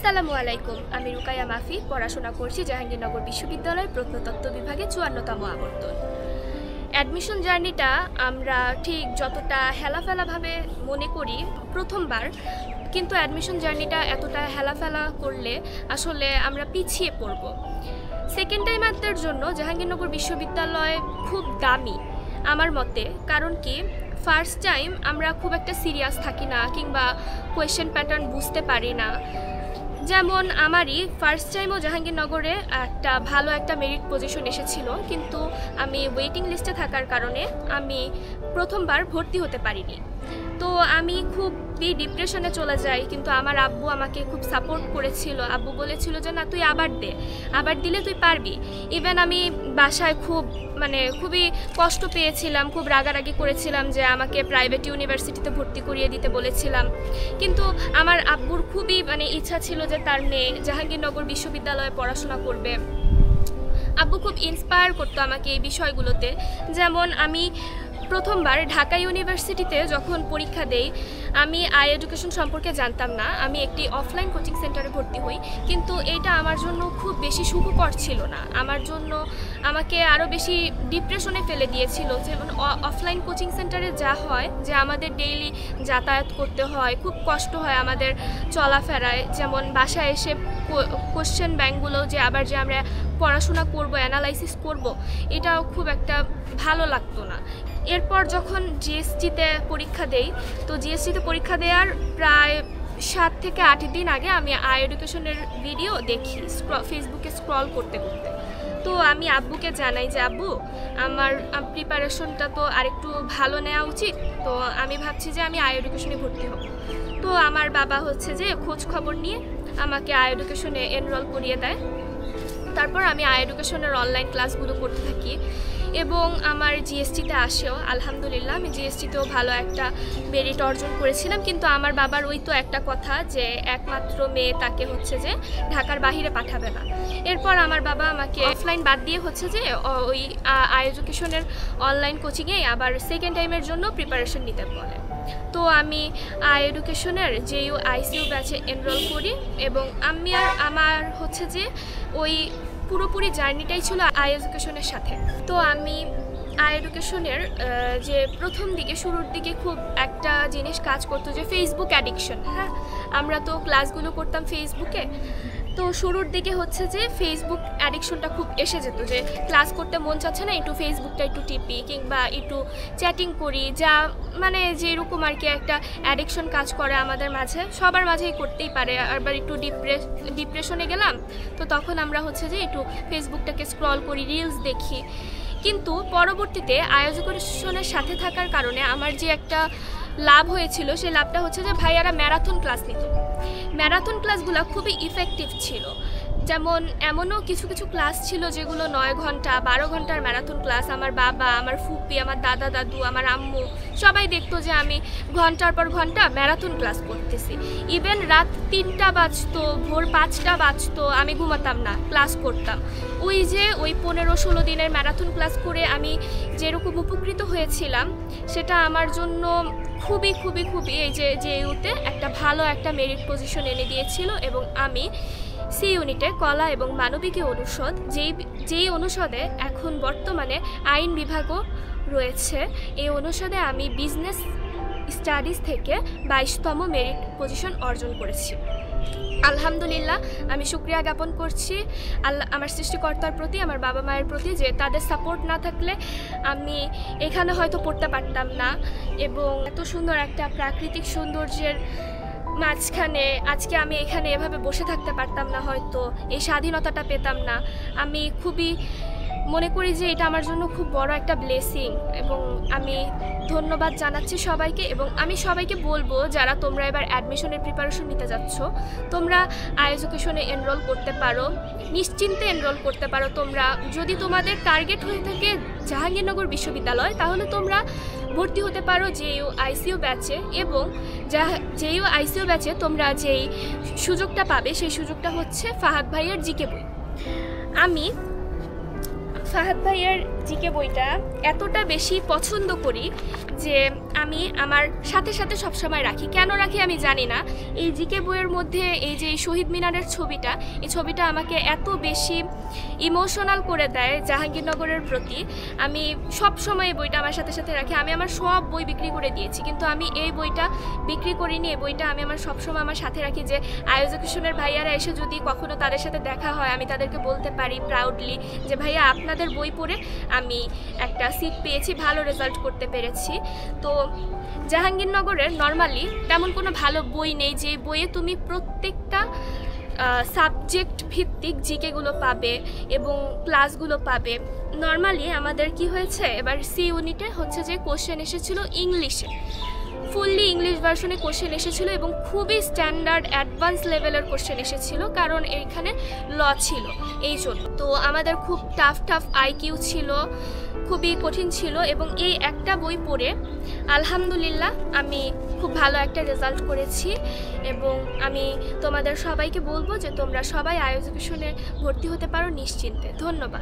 আসসালামু আলাইকুম। আমি রুকাইয়া মাফি পড়াশোনা করছি জাহাঙ্গীরনগর বিশ্ববিদ্যালয়ের প্রত্নতত্ত্ব বিভাগে 54তম আবর্তন। অ্যাডমিশন জার্নিটা আমরা ঠিক যতটা হেলাফেলাভাবে মনে করি প্রথমবার, কিন্তু অ্যাডমিশন জার্নিটা এতটা হেলাফেলা করলে আসলে আমরা পিছিয়ে পড়ব। সেকেন্ড টাইমারদের জন্য জাহাঙ্গীরনগর বিশ্ববিদ্যালয় খুব দামি আমার মতে। কারণ কি, ফার্স্ট টাইম আমরা খুব একটা সিরিয়াস থাকি না কিংবা কোয়েশ্চেন প্যাটার্ন বুঝতে পারি না। যেমন আমারই ফার্স্ট টাইমও জাহাঙ্গীরনগরে ভালো একটা মেরিট পজিশন এসেছিল, কিন্তু আমি ওয়েটিং লিস্টে থাকার কারণে আমি প্রথমবার ভর্তি হতে পারিনি। তো আমি খুবই ডিপ্রেশনে চলে যাই, কিন্তু আমার আব্বু আমাকে খুব সাপোর্ট করেছিল। আব্বু বলেছিল যে না, তুই আবার দিলে তুই পারবি। ইভেন আমি বাসায় খুবই কষ্ট পেয়েছিলাম, খুব রাগারাগি করেছিলাম যে আমাকে প্রাইভেট ইউনিভার্সিটিতে ভর্তি করিয়ে দিতে বলেছিলাম। কিন্তু আমার আব্বুর খুবই ইচ্ছা ছিল যে তার মেয়ে জাহাঙ্গীরনগর বিশ্ববিদ্যালয়ে পড়াশোনা করবে। আব্বু খুব ইন্সপায়ার করতো আমাকে এই বিষয়গুলোতে। যেমন আমি প্রথমবার ঢাকা ইউনিভার্সিটিতে যখন পরীক্ষা দেই, আমি আই এডুকেশন সম্পর্কে জানতাম না। আমি একটি অফলাইন কোচিং সেন্টারে ভর্তি হই, কিন্তু এইটা আমার জন্য খুব বেশি সুখকর ছিল না। আমাকে আরও বেশি ডিপ্রেশনে ফেলে দিয়েছিল। যেমন অফলাইন কোচিং সেন্টারে যা হয় যে আমাদের ডেইলি যাতায়াত করতে হয়, খুব কষ্ট হয় আমাদের চলাফেরায়। যেমন বাসায় এসে কোশ্চেন ব্যাংকগুলো যে আমরা পড়াশোনা করব, অ্যানালাইসিস করব, এটাও খুব একটা ভালো লাগতো না। এরপর যখন জিএসটিতে পরীক্ষা দেই, তো জিএসটিতে পরীক্ষা দেওয়ার প্রায় 7 থেকে 8 দিন আগে আমি আই এডুকেশনের ভিডিও দেখি ফেসবুকে স্ক্রল করতে করতে। তো আমি আব্বুকে জানাই যে আব্বু, আমার প্রিপারেশনটা তো আরেকটু ভালো নেওয়া উচিত, তো আমি ভাবছি যে আমি আই এডুকেশনে ভর্তি হব। তো আমার বাবা যে খোঁজ খবর নিয়ে আমাকে আই এডুকেশনে এনরোল করিয়ে দেয়। তারপর আমি আই এডুকেশনের অনলাইন ক্লাসগুলো করতে থাকি এবং আমার জিএসটিতে আসেও আলহামদুলিল্লাহ। আমি জিএসটিতেও ভালো একটা মেরিট অর্জন করেছিলাম। কিন্তু আমার বাবার ওই তো একটা কথা যে একমাত্র মেয়ে, তাকে যে ঢাকার বাহিরে পাঠাবে না। এরপর আমার বাবা আমাকে অফলাইন বাদ দিয়ে যে ওই আই এডুকেশনের অনলাইন কোচিংয়ে আবার সেকেন্ড টাইমের জন্য প্রিপারেশন নিতে বলে। তো আমি আই এডুকেশনের আইসিইউ ব্যাচে এনরোল করি এবং আমার যে ওই পুরোপুরি জার্নিটাই ছিল আই এডুকেশনের সাথে। তো আমি আই এডুকেশনের যে প্রথম দিকে শুরুর দিকে খুব একটা জিনিস কাজ করতো যে ফেসবুক অ্যাডিকশন। হ্যাঁ, আমরা তো ক্লাসগুলো করতাম ফেসবুকে। তো শুরুর দিকে যে ফেসবুক অ্যাডিকশনটা খুব এসে যেত, যে ক্লাস করতে মন চাচ্ছে না, একটু ফেসবুকটা একটু টিপি কিংবা একটু চ্যাটিং করি, যা যেরকম একটা অ্যাডিকশন কাজ করে আমাদের মাঝে, সবার মাঝেই করতেই পারে। আবার একটু ডিপ্রেশনে গেলাম, তো তখন আমরা যে একটু ফেসবুকটাকে স্ক্রল করি, রিলস দেখি। কিন্তু পরবর্তীতে আই এডুকেশনের সাথে থাকার কারণে আমার যে একটা লাভ হয়েছিল, সেই লাভটা যে ভাইয়ারা ম্যারাথন ক্লাস নিত। ম্যারাথন ক্লাসগুলো খুবই ইফেক্টিভ ছিল। যেমন এমনও কিছু ক্লাস ছিল যেগুলো 9 ঘন্টা 12 ঘন্টার ম্যারাথন ক্লাস। আমার বাবা, আমার ফুপি, আমার দাদা দাদু, আমার আম্মু সবাই দেখতো যে আমি ঘন্টার পর ঘন্টা ম্যারাথন ক্লাস করতেছি। ইভেন রাত 3টা বাজতো, ভোর 5টা বাজতো, আমি ঘুমাতাম না, ক্লাস করতাম। ওই 15-16 দিনের ম্যারাথন ক্লাস করে আমি যেরকম উপকৃত হয়েছিলাম, সেটা আমার জন্য খুবই এই যে ইউতে ভালো একটা মেরিট পজিশন এনে দিয়েছিল। এবং আমি সি ইউনিটে কলা এবং মানবিকী অনুষদ, যেই অনুষদে এখন বর্তমানে আইন বিভাগও রয়েছে, এই অনুষদে আমি বিজনেস স্টাডিজ থেকে 22তম মেরিট পজিশন অর্জন করেছি। আলহামদুলিল্লাহ, আমি শুকরিয়া জ্ঞাপন করছি আমার সৃষ্টিকর্তার প্রতি, আমার বাবা মায়ের প্রতি, যে তাদের সাপোর্ট না থাকলে আমি এখানে হয়তো পড়তে পারতাম না। এবং এত সুন্দর একটা প্রাকৃতিক সৌন্দর্যের মাঝখানে আজকে আমি এখানে এভাবে বসে থাকতে পারতাম না, হয়তো এই স্বাধীনতাটা পেতাম না। আমি খুবই মনে করি যে এটা আমার জন্য খুব বড় একটা ব্লেসিং এবং আমি ধন্যবাদ জানাচ্ছি সবাইকে। এবং আমি সবাইকে বলবো, যারা তোমরা এবার অ্যাডমিশনের প্রিপারেশন নিতে যাচ্ছ, তোমরা আই এডুকেশনে এনরোল করতে পারো, নিশ্চিন্তে এনরোল করতে পারো। তোমরা যদি তোমাদের টার্গেট হয়ে থাকে জাহাঙ্গীরনগর বিশ্ববিদ্যালয়, তাহলে তোমরা ভর্তি হতে পারো আইসিইউ ব্যাচে। এবং আইসিইউ ব্যাচে তোমরা যেই সুযোগটা পাবে, সেই সুযোগটা ফাহাদ ভাইয়ের জিকে বই। আমি ফাহাদ ভাইয়ের জিকে বইটা এতটা বেশি পছন্দ করি যে আমি আমার সাথে সাথে সবসময় রাখি। কেন রাখি আমি জানি না। এই জিকে বইয়ের মধ্যে এই যে শহীদ মিনারের ছবিটা, এই ছবিটা আমাকে এত বেশি ইমোশনাল করে দেয় জাহাঙ্গীরনগরের প্রতি। আমি সব সময় এই বইটা আমার সাথে সাথে রাখি। আমি আমার সব বই বিক্রি করে দিয়েছি, কিন্তু আমি এই বইটা বিক্রি করিনি। এই বইটা আমি আমার সবসময় আমার সাথে রাখি, যে আয়োজকেশনের ভাইয়ারা এসে যদি কখনো তাদের সাথে দেখা হয় আমি তাদেরকে বলতে পারি প্রাউডলি যে ভাইয়া আপনাদের বই পড়ে আমি একটা সিট পেয়েছি, ভালো রেজাল্ট করতে পেরেছি। তো জাহাঙ্গীরনগরের নর্মালি তেমন কোনো ভালো বই নেই যে বইয়ে তুমি প্রত্যেকটা সাবজেক্ট ভিত্তিক জিকেগুলো পাবে এবং ক্লাসগুলো পাবে। নর্মালি আমাদের কি হয়েছে, এবার সি ইউনিটে হচ্ছে যে কোশ্চেন এসেছিল ইংলিশে, ফুললি ইংলিশ ভার্সনে কোশ্চেন এসেছিলো এবং খুবই স্ট্যান্ডার্ড অ্যাডভান্স লেভেলের কোশ্চেন এসেছিলো, কারণ এইখানে ল ছিল এই জন্য। তো আমাদের খুব টাফ আইকিউ ছিল, খুবই কঠিন ছিল। এবং এই একটা বই পড়ে আলহামদুলিল্লাহ আমি খুব ভালো একটা রেজাল্ট করেছি। এবং আমি তোমাদের সবাইকে বলবো যে তোমরা সবাই আয়োজকেশনে ভর্তি হতে পারো নিশ্চিন্তে। ধন্যবাদ।